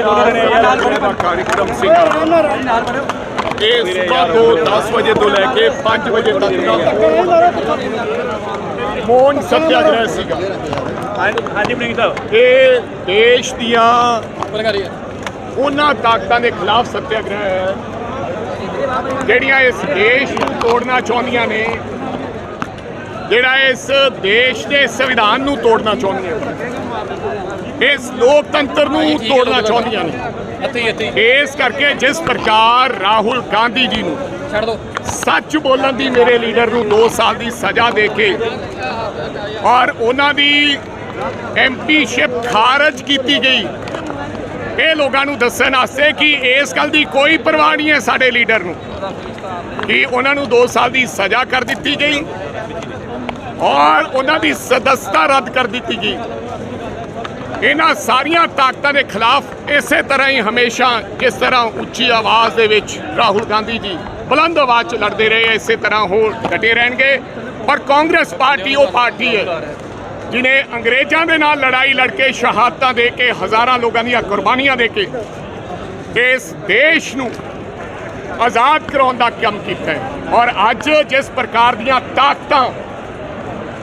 कार्यक्रम ਸੀਗਾ ਇਹ ਸਵੇਰ ਤੋਂ 10 ਵਜੇ ਤੋਂ ਲੈ ਕੇ 5 ਵਜੇ ਤੱਕ ਦਾ ਮੌਨ ਸੱਤਿਆਗ੍ਰਹਿ ਸੀਗਾ। ਹਾਂਜੀ ਪ੍ਰੀਤ ਸਾਹਿਬ, ਇਹ ਦੇਸ਼ ਦੀਆਂ ਉਹਨਾਂ ਤਾਕਤਾਂ ਦੇ ਖਿਲਾਫ ਸੱਤਿਆਗ੍ਰਹਿ ਹੈ ਜਿਹੜੀਆਂ ਇਸ ਦੇਸ਼ ਨੂੰ ਤੋੜਨਾ ਚਾਹੁੰਦੀਆਂ ਨੇ, ਜਿਹੜਾ ਇਸ ਦੇਸ਼ ਦੇ ਸੰਵਿਧਾਨ ਨੂੰ ਤੋੜਨਾ ਚਾਹੁੰਦੀਆਂ ਨੇ, ਇਸ ਲੋਕਤੰਤਰ ਨੂੰ ਤੋੜਨਾ ਚਾਹੁੰਦੀਆਂ ਨੇ। ਇਸ ਕਰਕੇ ਜਿਸ ਪ੍ਰਕਾਰ ਰਾਹੁਲ ਗਾਂਧੀ ਜੀ ਨੂੰ ਸੱਚ ਬੋਲਣ ਦੀ ਮੇਰੇ ਲੀਡਰ ਨੂੰ 2 ਸਾਲ ਦੀ ਸਜ਼ਾ ਦੇ ਕੇ ਔਰ ਉਹਨਾਂ ਦੀ ਐਮਪੀਸ਼ਿਪ ਖਾਰਜ ਕੀਤੀ ਗਈ, ਇਹ ਲੋਕਾਂ ਨੂੰ ਦੱਸਣ ਵਾਸਤੇ ਕਿ ਇਸ ਗੱਲ ਦੀ ਕੋਈ ਪਰਵਾਹ ਨਹੀਂ ਹੈ ਸਾਡੇ ਲੀਡਰ ਨੂੰ ਕਿ ਉਹਨਾਂ ਨੂੰ 2 ਸਾਲ ਦੀ ਸਜ਼ਾ ਕਰ ਦਿੱਤੀ ਗਈ ਔਰ ਉਹਨਾਂ ਦੀ ਸਦਸਤਾ ਰੱਦ ਕਰ ਦਿੱਤੀ ਗਈ। ਇਹਨਾਂ ਸਾਰੀਆਂ ਤਾਕਤਾਂ ਦੇ ਖਿਲਾਫ ਇਸੇ ਤਰ੍ਹਾਂ ਹੀ ਹਮੇਸ਼ਾ ਜਿਸ ਤਰ੍ਹਾਂ ਉੱਚੀ ਆਵਾਜ਼ ਦੇ ਵਿੱਚ ਰਾਹੁਲ ਗਾਂਧੀ ਜੀ ਬੁਲੰਦ ਆਵਾਜ਼ 'ਚ ਲੜਦੇ ਰਹੇ, ਇਸੇ ਤਰ੍ਹਾਂ ਹੋਰ ਡਟੇ ਰਹਿਣਗੇ। ਪਰ ਕਾਂਗਰਸ ਪਾਰਟੀ ਉਹ ਪਾਰਟੀ ਹੈ ਜਿਹਨੇ ਅੰਗਰੇਜ਼ਾਂ ਦੇ ਨਾਲ ਲੜਾਈ ਲੜ ਕੇ ਸ਼ਹਾਦਤਾਂ ਦੇ ਕੇ ਹਜ਼ਾਰਾਂ ਲੋਕਾਂ ਦੀਆਂ ਕੁਰਬਾਨੀਆਂ ਦੇ ਕੇ ਇਸ ਦੇਸ਼ ਨੂੰ ਆਜ਼ਾਦ ਕਰਾਉਣ ਦਾ ਕੰਮ ਕੀਤਾ ਹੈ। ਔਰ ਅੱਜ ਜਿਸ ਪ੍ਰਕਾਰ ਦੀਆਂ ਤਾਕਤਾਂ,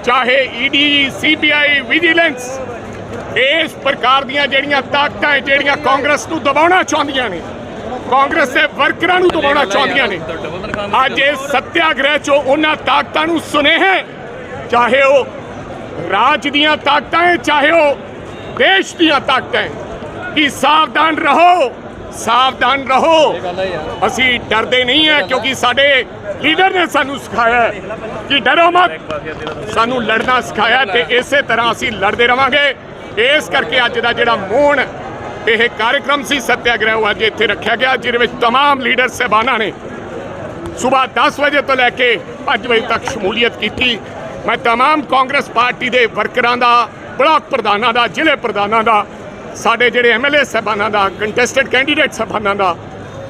ਚਾਹੇ ਈਡੀ, ਸੀਬੀਆਈ, ਵਿਜੀਲੈਂਸ, ਇਸ ਪ੍ਰਕਾਰ ਦੀਆਂ ਜਿਹੜੀਆਂ ਤਾਕਤਾਂ ਜਿਹੜੀਆਂ ਕਾਂਗਰਸ ਨੂੰ ਦਬਾਉਣਾ ਚਾਹੁੰਦੀਆਂ ਨੇ, ਕਾਂਗਰਸ ਦੇ ਵਰਕਰਾਂ ਨੂੰ ਦਬਾਉਣਾ ਚਾਹੁੰਦੀਆਂ ਨੇ, ਅੱਜ ਇਸ ਸੱਤਿਆਗ੍ਰਹਿ 'ਚੋਂ ਉਹਨਾਂ ਤਾਕਤਾਂ ਨੂੰ ਸੁਨੇਹਾ, ਚਾਹੇ ਉਹ ਰਾਜ ਦੀਆਂ ਤਾਕਤਾਂ ਹੈ, ਚਾਹੇ ਉਹ ਦੇਸ਼ ਦੀਆਂ ਤਾਕਤਾਂ ਹੈ, ਕਿ ਸਾਵਧਾਨ ਰਹੋ, ਸਾਵਧਾਨ ਰਹੋ। ਅਸੀਂ ਡਰਦੇ ਨਹੀਂ ਹੈ ਕਿਉਂਕਿ ਸਾਡੇ ਲੀਡਰ ਨੇ ਸਾਨੂੰ ਸਿਖਾਇਆ ਕਿ ਡਰੋ ਮਤ, ਸਾਨੂੰ ਲੜਨਾ ਸਿਖਾਇਆ ਤੇ ਇਸੇ ਤਰ੍ਹਾਂ ਅਸੀਂ ਲੜਦੇ ਰਵਾਂਗੇ। ਇਸ ਕਰਕੇ ਅੱਜ ਦਾ ਜਿਹੜਾ ਮੌਨ ਇਹ ਕਾਰਜਕ੍ਰਮ ਸੀ ਸੱਤਿਆਗ੍ਰਹਿ, ਉਹ ਅੱਜ ਇੱਥੇ ਰੱਖਿਆ ਗਿਆ, ਜਿਹਦੇ ਵਿੱਚ तमाम ਲੀਡਰ ਸਾਹਿਬਾਨਾਂ ਨੇ ਸੁਬਾਹ 10 ਵਜੇ ਤੋਂ ਲੈ ਕੇ 5 ਵਜੇ ਤੱਕ ਸ਼ਮੂਲੀਅਤ ਕੀਤੀ। ਮੈਂ तमाम ਕਾਂਗਰਸ ਪਾਰਟੀ ਦੇ ਵਰਕਰਾਂ ਦਾ, ਬਲਾਕ ਪ੍ਰਧਾਨਾਂ ਦਾ, ਜ਼ਿਲ੍ਹੇ ਪ੍ਰਧਾਨਾਂ ਦਾ, ਸਾਡੇ ਜਿਹੜੇ MLA ਸਾਹਿਬਾਨਾਂ ਦਾ, ਕੰਟੈਸਟਡ ਕੈਂਡੀਡੇਟ ਸਾਹਿਬਾਨਾਂ ਦਾ,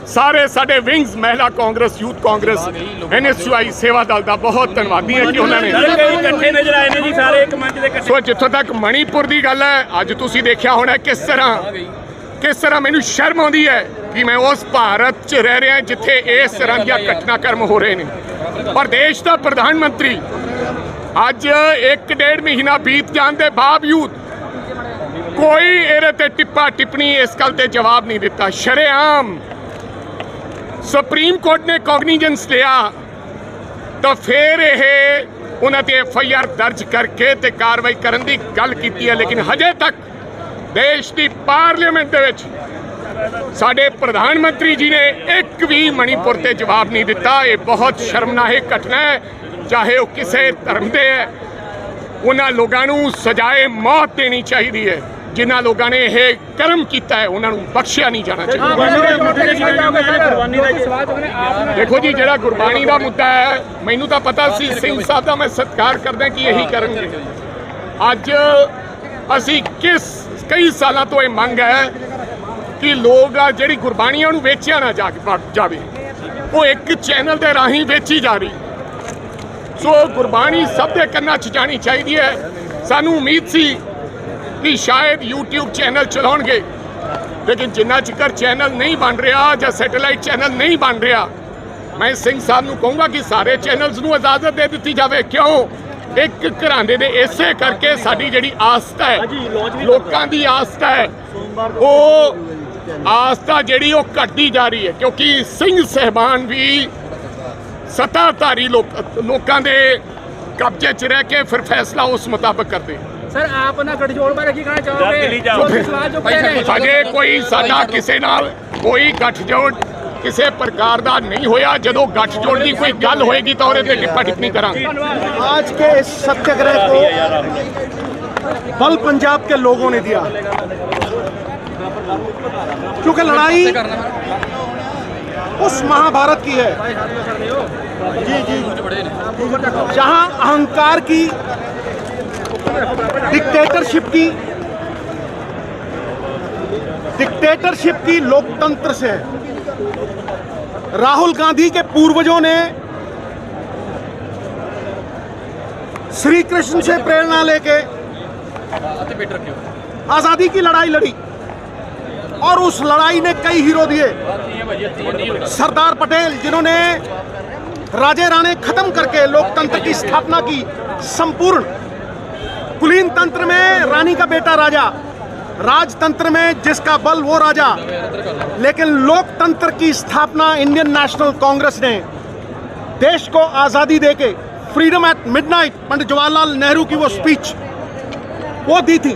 ਸਾਰੇ ਸਾਡੇ ਵਿੰਗਸ, ਮਹਿਲਾ ਕਾਂਗਰਸ, ਯੂਥ ਕਾਂਗਰਸ, NSUI ਸੇਵਾ ਦਲ ਦਾ ਬਹੁਤ ਧੰਨਵਾਦੀ ਹੈ ਕਿ ਉਹਨਾਂ ਨੇ ਇਕੱਠੇ ਨਜ਼ਰ ਆਏ ਨੇ ਜੀ ਸਾਰੇ ਇੱਕ ਮੰਚ ਦੇ ਇਕੱਠੇ। ਸੋ ਜਿੱਥੋਂ ਤੱਕ ਮਣੀਪੁਰ ਦੀ ਗੱਲ ਹੈ, ਅੱਜ ਤੁਸੀਂ ਦੇਖਿਆ ਹੋਣਾ ਕਿਸ ਤਰ੍ਹਾਂ ਮੈਨੂੰ ਸ਼ਰਮ ਆਉਂਦੀ ਹੈ ਕਿ ਮੈਂ ਉਸ ਭਾਰਤ 'ਚ ਰਹਿ ਰਿਹਾ ਜਿੱਥੇ ਇਸ ਤਰ੍ਹਾਂ ਦੀਆਂ ਘਟਨਾਕ੍ਰਮ ਹੋ ਰਹੇ ਨੇ। ਪਰ ਦੇਸ਼ ਦਾ ਪ੍ਰਧਾਨ ਮੰਤਰੀ ਅੱਜ 1.5 ਮਹੀਨਾ ਬੀਤ ਜਾਣ ਦੇ ਬਾਵਜੂਦ ਕੋਈ ਇਹਦੇ ਤੇ ਟਿੱਪਾ ਟਿੱਪਣੀ ਇਸ ਗੱਲ ਤੇ ਜਵਾਬ ਨਹੀਂ ਦਿੱਤਾ। ਸ਼ਰੇਆਮ ਸੁਪਰੀਮ ਕੋਰਟ ਨੇ ਕੋਗਨੀਜੈਂਸ ਲਿਆ ਤਾਂ ਫਿਰ ਇਹ ਉਹਨਾਂ ਤੇ FIR ਦਰਜ ਕਰਕੇ ਤੇ ਕਾਰਵਾਈ ਕਰਨ ਦੀ ਗੱਲ ਕੀਤੀ ਹੈ, ਲੇਕਿਨ ਹਜੇ ਤੱਕ ਦੇਸ਼ ਦੀ ਪਾਰਲੀਮੈਂਟ ਦੇ ਵਿੱਚ ਸਾਡੇ ਪ੍ਰਧਾਨ ਮੰਤਰੀ ਜੀ ਨੇ ਇੱਕ ਵੀ ਮਣੀਪੁਰ ਤੇ ਜਵਾਬ ਨਹੀਂ ਦਿੱਤਾ। ਇਹ ਬਹੁਤ ਸ਼ਰਮਨਾਕ ਘਟਨਾ ਹੈ। ਚਾਹੇ ਉਹ ਕਿਸੇ ਧਰਮ ਦੇ ਹੈ, ਉਹਨਾਂ ਲੋਕਾਂ ਨੂੰ ਸਜ਼ਾਏ ਮੌਤ ਦੇਣੀ ਚਾਹੀਦੀ ਹੈ। ਜਿਨ੍ਹਾਂ ਲੋਕਾਂ ਨੇ ਇਹ ਕਰਮ ਕੀਤਾ ਹੈ ਉਹਨਾਂ ਨੂੰ ਬਖਸ਼ਿਆ ਨਹੀਂ ਜਾਣਾ ਚਾਹੀਦਾ। ਦੇਖੋ ਜੀ, ਜਿਹੜਾ ਗੁਰਬਾਣੀ ਦਾ ਮੁੱਦਾ ਹੈ, ਮੈਨੂੰ ਤਾਂ ਪਤਾ ਸੀ ਸਿੰਘ ਸਾਹਿਬ ਦਾ ਮੈਂ ਸਤਿਕਾਰ ਕਰਦਾ ਕਿ ਇਹੀ ਕਰਨਗੇ। ਅੱਜ ਅਸੀਂ ਕਈ ਸਾਲਾਂ ਤੋਂ ਇਹ ਮੰਗ ਹੈ ਕਿ ਲੋਕ ਆ ਜਿਹੜੀ ਗੁਰਬਾਣੀ ਉਹਨੂੰ ਵੇਚਿਆ ਨਾ ਜਾਵੇ, ਉਹ ਇੱਕ ਚੈਨਲ ਦੇ ਰਾਹੀਂ ਵੇਚੀ ਜਾ ਰਹੀ। ਸੋ ਗੁਰਬਾਣੀ ਸਭ ਦੇ ਕੰਨਾਂ 'ਚ ਜਾਣੀ ਚਾਹੀਦੀ ਹੈ। ਸਾਨੂੰ ਉਮੀਦ ਸੀ ਕਿ ਸ਼ਾਇਦ YouTube ਚੈਨਲ ਚਲਾਉਣਗੇ, ਲੇਕਿਨ ਜਿੰਨਾ ਚਿਰ ਚੈਨਲ ਨਹੀਂ ਬਣ ਰਿਹਾ ਜਾਂ ਸੈਟੇਲਾਈਟ ਚੈਨਲ ਨਹੀਂ ਬਣ ਰਿਹਾ, ਮੈਂ ਸਿੰਘ ਸਾਹਿਬ ਨੂੰ ਕਹੂੰਗਾ ਕਿ ਸਾਰੇ ਚੈਨਲਸ ਨੂੰ ਇਜਾਜ਼ਤ ਦੇ ਦਿੱਤੀ ਜਾਵੇ। ਕਿਉਂ? ਇੱਕ ਘਰਾਣੇ ਦੇ ਇਸੇ ਕਰਕੇ ਸਾਡੀ ਜਿਹੜੀ ਆਸਥਾ ਹੈ, ਲੋਕਾਂ ਦੀ ਆਸਥਾ ਹੈ, ਉਹ ਆਸਥਾ ਜਿਹੜੀ ਉਹ ਘਟਦੀ ਜਾ ਰਹੀ ਹੈ ਕਿਉਂਕਿ ਸਿੰਘ ਸਾਹਿਬਾਨ ਵੀ ਸੱਤਾਧਾਰੀ ਲੋਕਾਂ ਦੇ ਕਬਜ਼ੇ 'ਚ ਰਹਿ ਕੇ ਫਿਰ ਫੈਸਲਾ ਉਸ ਮੁਤਾਬਕ ਕਰਦੇ। ਸਰ, ਆਪ ਨਾ ਗਠਜੋੜ ਬਾਰੇ ਕੀ ਕਹਿਣਾ ਚਾਹੋਗੇ? ਅਜੇ ਕੋਈ ਸਾਡਾ ਕਿਸੇ ਨਾਲ ਕੋਈ ਗੱਠਜੋੜ ਕਿਸੇ प्रकार का नहीं होया। जदों गठजोड़ की कोई गल होएगी तो उहदे ते टिप्पा टिप्पणी करांगे। आज के इस सत्याग्रह को बल पंजाब के लोगों ने दिया क्योंकि लड़ाई उस महाभारत की है जी जहां अहंकार की, डिक्टेटरशिप की लोकतंत्र से राहुल गांधी के पूर्वजों ने श्री कृष्ण से प्रेरणा लेके आजादी की लड़ाई लड़ी और उस लड़ाई ने कई हीरो दिए। सरदार पटेल जिन्होंने राजे राणे खत्म करके लोकतंत्र की स्थापना की, संपूर्ण कुलीन तंत्र में रानी का बेटा राजा, राजतंत्र में जिसका बल वो राजा, लेकिन लोकतंत्र की स्थापना इंडियन नेशनल कांग्रेस ने देश को आजादी देके freedom eight midnight, Pandit Jawaharlal Nehru की वो स्पीच वो दी थी।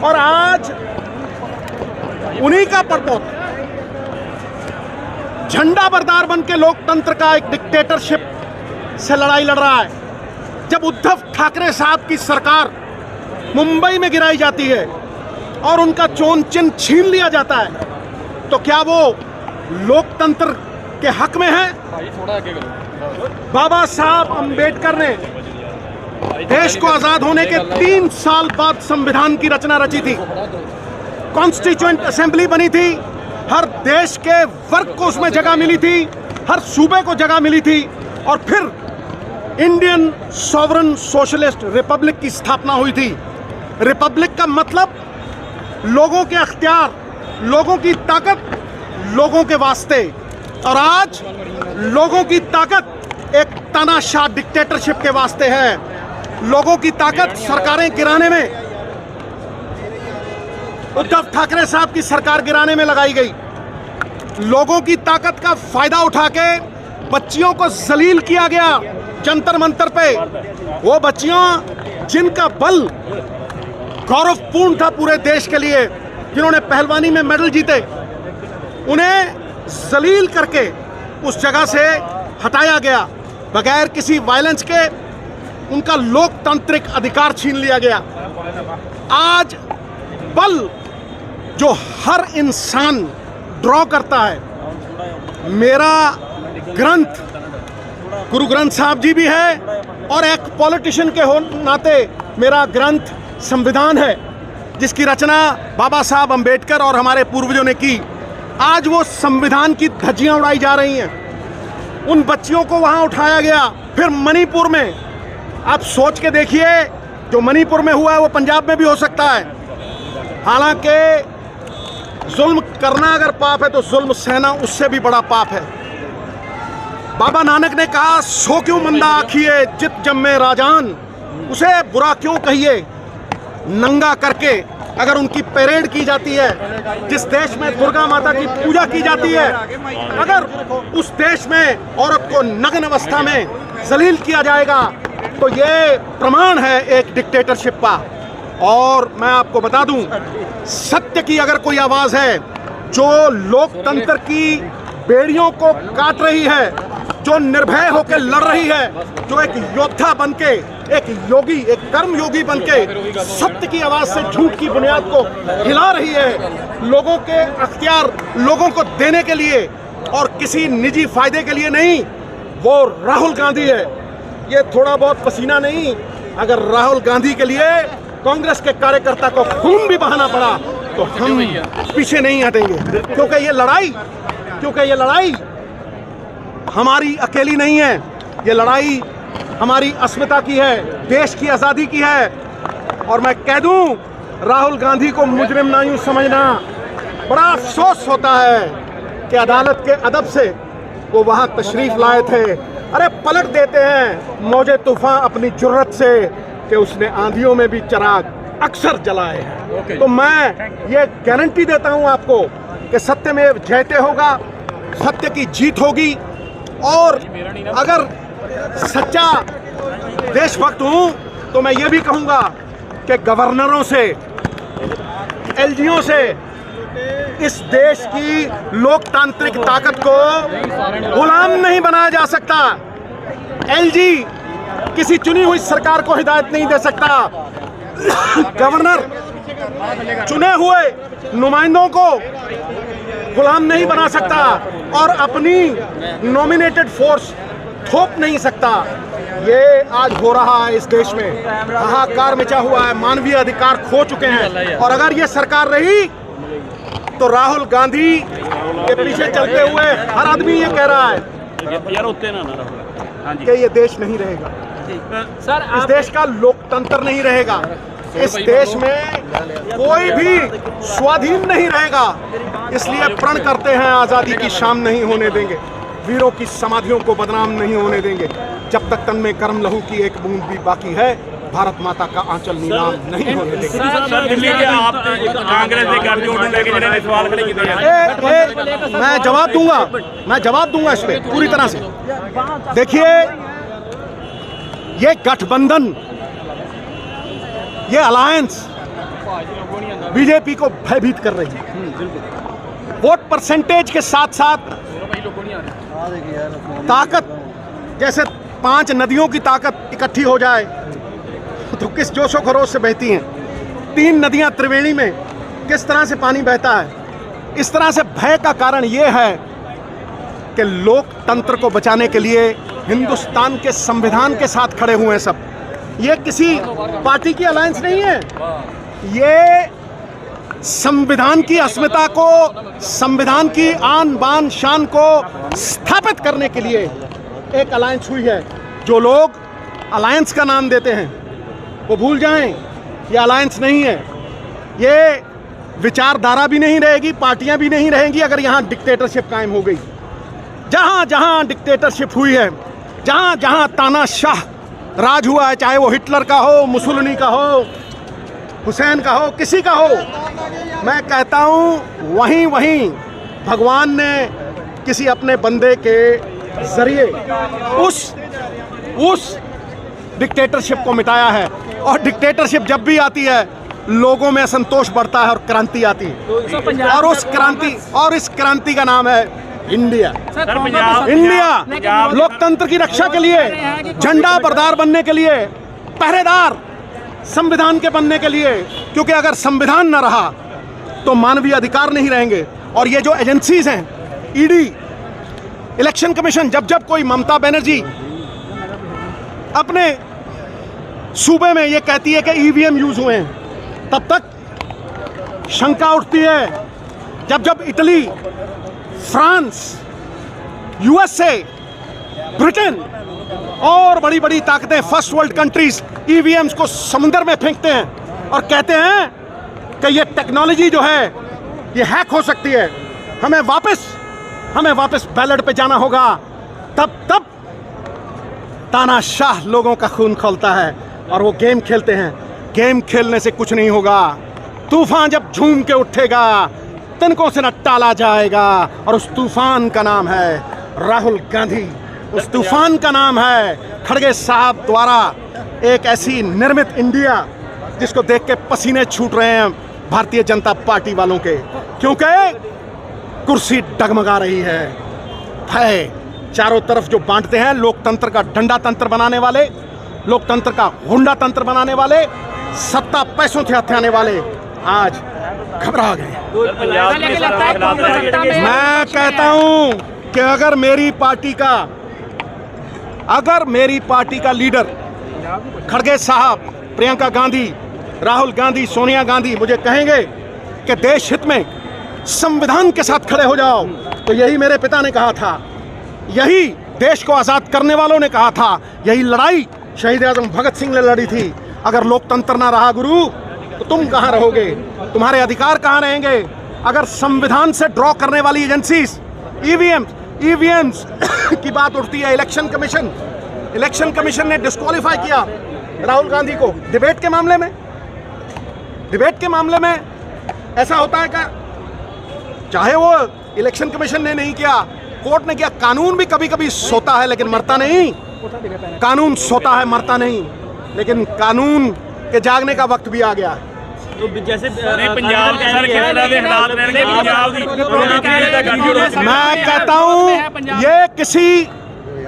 और आज उन्हीं का परपोत झंडा बरदार बन के लोकतंत्र का एक डिक्टेटरशिप से लड़ाई लड़ रहा है। जब उद्धव ठाकरे साहब की सरकार मुंबई में गिराई जाती है और उनका चोन चिन्ह छीन लिया जाता है, तो क्या वो लोकतंत्र के हक में है? बाबा साहब अंबेडकर ने देश को आजाद होने के 3 साल बाद संविधान की रचना रची थी। कॉन्स्टिट्यूएंट असेंबली बनी थी, हर देश के वर्ग को उसमें जगह मिली थी, हर सूबे को जगह मिली थी, और फिर इंडियन सॉवरन सोशलिस्ट रिपब्लिक की स्थापना हुई थी। रिपब्लिक का मतलब लोगों के अख्तियार, लोगों की ताकत, लोगों के वास्ते। और आज लोगों की ताकत एक तानाशाह डिक्टेटरशिप के वास्ते है। लोगों की ताकत सरकारें गिराने में, उद्धव ठाकरे साहब की सरकार गिराने में लगाई गई। लोगों की ताकत का फायदा उठा के बच्चियों को जलील किया गया जंतर मंतर पे। वो बच्चियां जिनका बल गौरवपूर्ण था पूरे देश के लिए, जिन्होंने पहलवानी में मेडल जीते, उन्हें जलील करके उस जगह से हटाया गया बगैर किसी वायलेंस के। उनका लोकतांत्रिक अधिकार छीन लिया गया। आज बल जो हर इंसान ड्रॉ करता है, मेरा ग्रंथ गुरु ग्रंथ साहब जी भी है, और एक पॉलिटिशियन के हो नाते मेरा ग्रंथ संविधान है, जिसकी रचना बाबा साहब अंबेडकर और हमारे पूर्वजों ने की। आज वो संविधान की धज्जियां उड़ाई जा रही हैं। उन बच्चियों को वहां उठाया गया। फिर मणिपुर में, आप सोच के देखिए, जो मणिपुर में हुआ है वो पंजाब में भी हो सकता है। हालांकि जुल्म करना अगर पाप है तो जुल्म सहना उससे भी बड़ा पाप है। बाबा नानक ने कहा, सो क्यों मंदा आखिए जित जम्मे राजान, उसे बुरा क्यों कहिए नंगा करके। अगर उनकी परेड की जाती है, जिस देश में दुर्गा माता की पूजा की जाती है, अगर उस देश में औरत को नग्न अवस्था में जलील किया जाएगा, तो ये प्रमाण है एक डिक्टेटरशिप का। और मैं आपको बता दूं, सत्य की अगर कोई आवाज है जो लोकतंत्र की बेड़ियों को काट रही है, जो निर्भय होकर लड़ रही है, जो एक योद्धा बनके, एक योगी, एक कर्म योगी बनके सत्य की आवाज से झूठ की बुनियाद को हिला रही है, लोगों के अख्तियार लोगों को देने के लिए और किसी निजी फायदे के लिए नहीं, वो राहुल गांधी है। ये थोड़ा बहुत पसीना नहीं, अगर राहुल गांधी के लिए कांग्रेस के कार्यकर्ता को खून भी बहाना पड़ा तो हम पीछे नहीं हटेंगे, क्योंकि ये लड़ाई हमारी अकेली नहीं है। ये लड़ाई हमारी अस्मिता की है, देश की आज़ादी की है। और मैं कह दूं, राहुल गांधी को मुजरिम ना यूं समझना। बड़ा अफसोस होता है कि अदालत के अदब से वो वहां तशरीफ लाए थे। अरे पलट देते हैं मौजे तूफान अपनी जुर्रत से कि उसने आंधियों में भी चिराग अक्सर जलाए हैं। तो मैं ये गारंटी देता हूं आपको कि सत्यमेव जयते होगा, सत्य की जीत होगी। और अगर सच्चा देशभक्त हूं तो मैं ये भी कहूंगा कि गवर्नरों से, एलजीओ से इस देश की लोकतांत्रिक ताकत को गुलाम नहीं बनाया जा सकता। एलजी किसी चुनी हुई सरकार को हिदायत नहीं दे सकता। गवर्नर चुने हुए नुमाइंदों को गुलाम नहीं बना सकता और अपनी नॉमिनेटेड फोर्स थोप नहीं सकता। ये आज हो रहा है इस देश में, हाहाकार मचा हुआ है, मानवीय अधिकार खो चुके हैं। और अगर ये सरकार रही तो राहुल गांधी के पीछे चलते हुए हर आदमी ये कह रहा है कि ये देश नहीं रहेगा, सर इस देश का लोकतंत्र नहीं रहेगा। इस देश में कोई भी स्वाधीन नहीं रहेगा। इसलिए प्रण करते हैं आज़ादी की शाम नहीं होने देंगे, वीरों की समाधियों को बदनाम नहीं होने देंगे। जब तक तन में कर्म लहू की एक बूंद भी बाकी है, भारत माता का आंचल नीलाम नहीं होने देंगे। दिल्ली के आप कांग्रेस के गठजोड़ को लेकर जिन्होंने सवाल खड़े किए हैं, मैं जवाब दूंगा इस पे पूरी तरह से। देखिए, ये गठबंधन, ये अलायंस बीजेपी को भयभीत कर रही है। वोट परसेंटेज के साथ साथ ताकत, जैसे 5 नदियों की ताकत इकट्ठी हो जाए तो किस जोशो खरोश से बहती हैं। 3 नदियां त्रिवेणी में किस तरह से पानी बहता है। इस तरह से भय का कारण यह है कि लोकतंत्र को बचाने के लिए हिंदुस्तान के संविधान के साथ खड़े हुए हैं सब। ये किसी पार्टी की अलायंस नहीं है, ये संविधान की अस्मिता को, संविधान की आन बान शान को स्थापित करने के लिए एक अलायंस हुई है। जो लोग अलायंस का नाम देते हैं वो भूल जाएं, ये अलायंस नहीं है, ये विचारधारा भी नहीं रहेगी, पार्टियां भी नहीं रहेंगी अगर यहाँ डिक्टेटरशिप कायम हो गई। जहाँ जहाँ डिक्टेटरशिप हुई है, जहाँ जहाँ तानाशाह राज हुआ है, चाहे वो हिटलर का हो, मुसोलिनी का हो, हुसैन का हो, किसी का हो, मैं कहता हूँ वहीं वहीं भगवान ने किसी अपने बंदे के जरिए उस डिक्टेटरशिप को मिटाया है। और डिक्टेटरशिप जब भी आती है, लोगों में असंतोष बढ़ता है और क्रांति आती है। और इस क्रांति का नाम है इंडिया। इंडिया लोकतंत्र की रक्षा के लिए, झंडा बरदार बनने के लिए, पहरेदार संविधान के बनने के लिए। क्योंकि अगर संविधान न रहा तो मानवीय अधिकार नहीं रहेंगे। और ये जो एजेंसीज हैं, ईडी, इलेक्शन कमीशन, जब कोई ममता बनर्जी अपने सूबे में ये कहती है कि ईवीएम यूज हुए हैं, तब तक शंका उठती है। जब इटली, फ्रांस, यूएसए, ब्रिटेन और बड़ी बड़ी ताकतें, फर्स्ट वर्ल्ड कंट्रीज ईवीएम्स को समुद्र में फेंकते हैं और कहते हैं कि ये टेक्नोलॉजी जो है ये हैक हो सकती है, हमें वापस बैलेट पे जाना होगा, तब तानाशाह लोगों का खून खौलता है और वो गेम खेलते हैं। गेम खेलने से कुछ नहीं होगा। तूफान जब झूम के उठेगा, तिनकों से न टाला जाएगा। और उस तूफान का नाम है राहुल गांधी, उस तूफान का नाम है खड़गे साहब द्वारा एक ऐसी निर्मित इंडिया जिसको देख के पसीने छूट रहे हैं भारतीय जनता पार्टी वालों के, क्योंकि कुर्सी डगमगा रही है। भय चारों तरफ जो बांटते हैं, लोकतंत्र का डंडा तंत्र बनाने वाले, लोकतंत्र का हुंडा तंत्र बनाने वाले, सत्ता पैसों से हथियाने वाले आज घबरा गए। मैं कहता हूं कि अगर मेरी पार्टी का लीडर खड़गे साहब, प्रियंका गांधी, राहुल गांधी, सोनिया गांधी मुझे कहेंगे कि देश हित में संविधान के साथ खड़े हो जाओ, तो यही मेरे पिता ने कहा था, यही देश को आज़ाद करने वालों ने कहा था, यही लड़ाई शहीद आजम भगत सिंह ने लड़ी थी। अगर लोकतंत्र ना रहा गुरु, तो तुम कहाँ रहोगे, तुम्हारे अधिकार कहाँ रहेंगे। अगर संविधान से ड्रॉ करने वाली एजेंसीज, ईवीएम्स की बात उठती है, इलेक्शन कमीशन ने डिस्क्वालीफाई किया राहुल गांधी को डिबेट के मामले में ऐसा होता है क्या? चाहे वो इलेक्शन कमीशन ने नहीं किया, कोर्ट ने किया, कानून भी कभी कभी सोता है लेकिन मरता नहीं। कानून सोता है, मरता नहीं। लेकिन कानून के जागने का वक्त भी आ गया है। तो जैसे पंजाब के सर किस तरह के हालात रहने, मैं कहता हूं ये किसी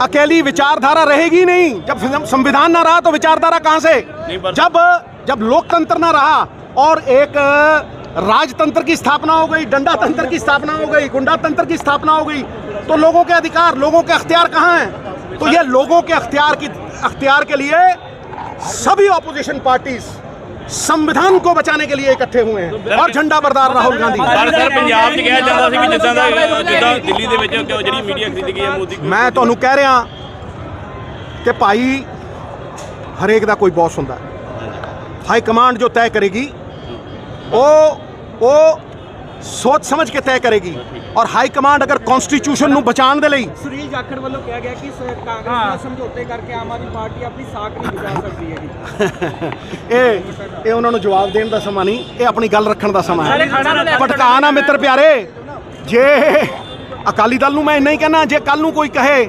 अकेली विचारधारा रहेगी नहीं। जब संविधान ना रहा तो विचारधारा कहां से? जब लोकतंत्र ना रहा और एक राजतंत्र की स्थापना हो गई, डंडा तंत्र की स्थापना हो गई, गुंडा तंत्र की स्थापना हो गई, तो लोगों के अधिकार, लोगों के अख्तियार कहाँ हैं? तो ये लोगों के अख्तियार के लिए सभी ऑपोजिशन पार्टीज संविधान को बचाने के लिए इकट्ठे हुए हैं और झंडा बरदार राहुल गांधी। सर पंजाब च कहा जाता है कि जिद्दां दिल्ली दे विच ਜਿਹੜੀ मीडिया खरीदी गई है मोदी को। मैं ਤੁਹਾਨੂੰ ਕਹਿ ਰਿਹਾ ਕਿ ਭਾਈ ਹਰੇਕ ਦਾ ਕੋਈ ਬੌਸ ਹੁੰਦਾ, हाई कमांड जो तय करेगी वो सोच समझ के तय करेगी। और हाई कमांड अगर कॉन्स्टिट्यूशन ਨੂੰ ਬਚਾਉਣ ਦੇ ਲਈ ਸੁਨੀਲ ਜਾਖੜ ਵੱਲੋਂ ਕਿਹਾ ਗਿਆ ਕਿ ਕਾਂਗਰਸ ਨਾਲ ਸਮਝੌਤੇ ਕਰਕੇ ਆਮ ਆਦਮੀ ਪਾਰਟੀ ਆਪਣੀ ਸਾਖ ਨਹੀਂ ਬਚਾ ਸਕਦੀ ਹੈਗੀ। ਇਹ ਉਹਨਾਂ ਨੂੰ ਜਵਾਬ ਦੇਣ ਦਾ ਸਮਾਂ ਨਹੀਂ, ਇਹ ਆਪਣੀ ਗੱਲ ਰੱਖਣ ਦਾ ਸਮਾਂ ਹੈ। ਭਟਕਾ ਨਾ ਮਿੱਤਰ ਪਿਆਰੇ, ਜੇ ਅਕਾਲੀ ਦਲ ਨੂੰ ਮੈਂ ਇੰਨਾ ਹੀ ਕਹਿਣਾ, ਜੇ ਕੱਲ ਨੂੰ ਕੋਈ ਕਹੇ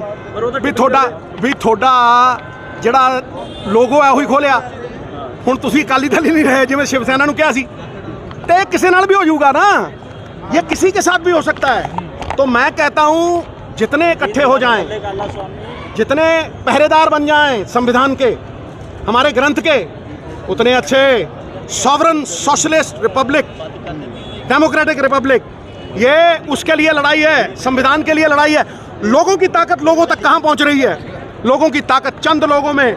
ਵੀ ਤੁਹਾਡਾ ਜਿਹੜਾ ਲੋਗੋ ਹੈ ਉਹੀ ਖੋਲਿਆ, ਹੁਣ ਤੁਸੀਂ ਅਕਾਲੀ ਦਲ ਹੀ ਨਹੀਂ ਰਹੇ ਜਿਵੇਂ शिव सेना ਨੂੰ ਕਿਹਾ ਸੀ, ਤੇ ਕਿਸੇ ਨਾਲ भी हो जाऊगा ना, ये किसी के साथ भी हो सकता है। तो मैं कहता हूं जितने इकट्ठे हो जाएं, जितने पहरेदार बन जाएं संविधान के, हमारे ग्रंथ के, उतने अच्छे। Sovereign socialist Republic, democratic Republic, ये उसके लिए लड़ाई है, संविधान के लिए लड़ाई है। लोगों की ताकत लोगों तक कहां पहुंच रही है? लोगों की ताकत चंद लोगों में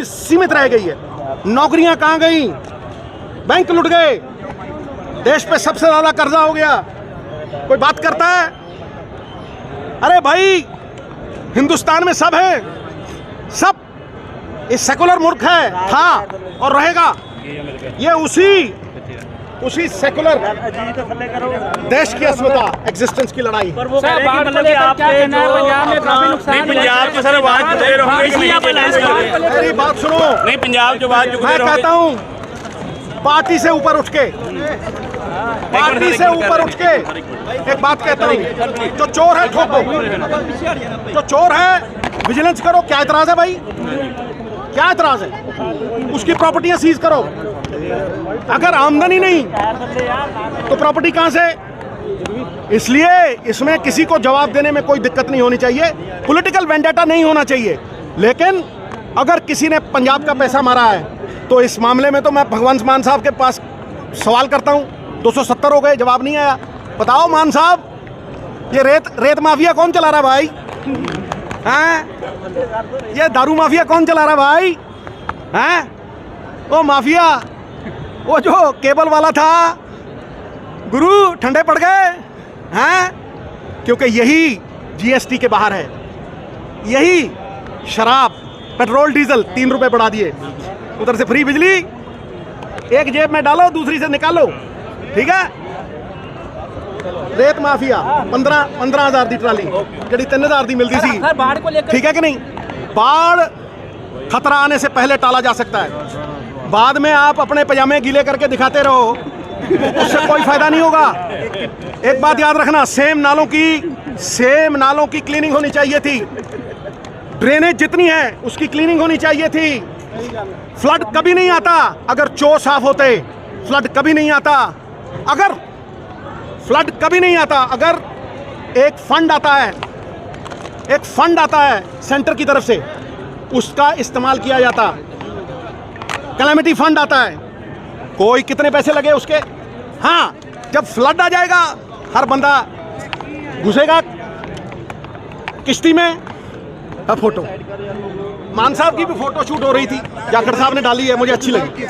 सीमित रह गई है। नौकरियां कहां गई? बैंक लुट गए, देश पे सबसे ज्यादा कर्जा हो गया। कोई बात करता है? अरे भाई, हिंदुस्तान में सब है, सब। ये सेकुलर मुल्क है, था और रहेगा। ये उसी सेकुलर देश की अस्मिता, एग्जिस्टेंस की लड़ाई। पंजाब ਚ ਸਰ ਆਵਾਜ਼ ਚੁੱਕਦੇ ਰਹੋਗੇ ਕਿ ਨਹੀਂ? मेरी बात सुनो, नहीं पंजाब ਚ आवाज चुकते मैं रहोगे? कहता हूं पार्टी से ऊपर उठ के, एक बात कहता हूं, जो चोर है ठोको, जो चोर है विजिलेंस करो। क्या एतराज है भाई? क्या एतराज है? उसकी प्रॉपर्टियां सीज करो। अगर आमदनी नहीं तो प्रॉपर्टी कहां से? इसलिए इसमें किसी को जवाब देने में कोई दिक्कत नहीं होनी चाहिए, पॉलिटिकल वेंडेटा नहीं होना चाहिए। लेकिन अगर किसी ने पंजाब का पैसा मारा है तो इस मामले में तो मैं भगवंत मान साहब के पास सवाल करता हूं। 270 हो गए, जवाब नहीं आया। बताओ मान साहब, ये रेत माफिया कौन चला रहा है भाई? हैं? ये दारू माफिया कौन चला रहा है भाई? हैं? वो माफिया, वो जो केबल वाला था, गुरु ठंडे पड़ गए हैं, क्योंकि यही जीएसटी के बाहर है। यही शराब, पेट्रोल, डीजल 3 रुपए बढ़ा दिए, उधर से फ्री बिजली, एक जेब में डालो दूसरी से निकालो। ठीक है? रेत माफिया 15,000 दी ट्राली, जी 3,000 दी मिलती सी। ठीक है कि नहीं? बाढ़ खतरा आने से पहले टाला जा सकता है। बाद में आप अपने पजामे गीले करके दिखाते रहो, उससे कोई फायदा नहीं होगा। एक बात याद रखना, सेम नालों की क्लीनिंग होनी चाहिए थी। ड्रेनेज जितनी है उसकी क्लीनिंग होनी चाहिए थी। फ्लड कभी नहीं आता अगर चो साफ होते। फ्लड कभी नहीं आता अगर एक फंड आता है सेंटर की तरफ से, उसका इस्तेमाल किया जाता। कैलेमिटी फंड आता है, कोई कितने पैसे लगे उसके? हाँ, जब फ्लड आ जाएगा हर बंदा घुसेगा किश्ती में। अब फोटो मान साहब की भी फोटो शूट हो रही थी, जाखड़ साहब ने डाली है, मुझे अच्छी लगी।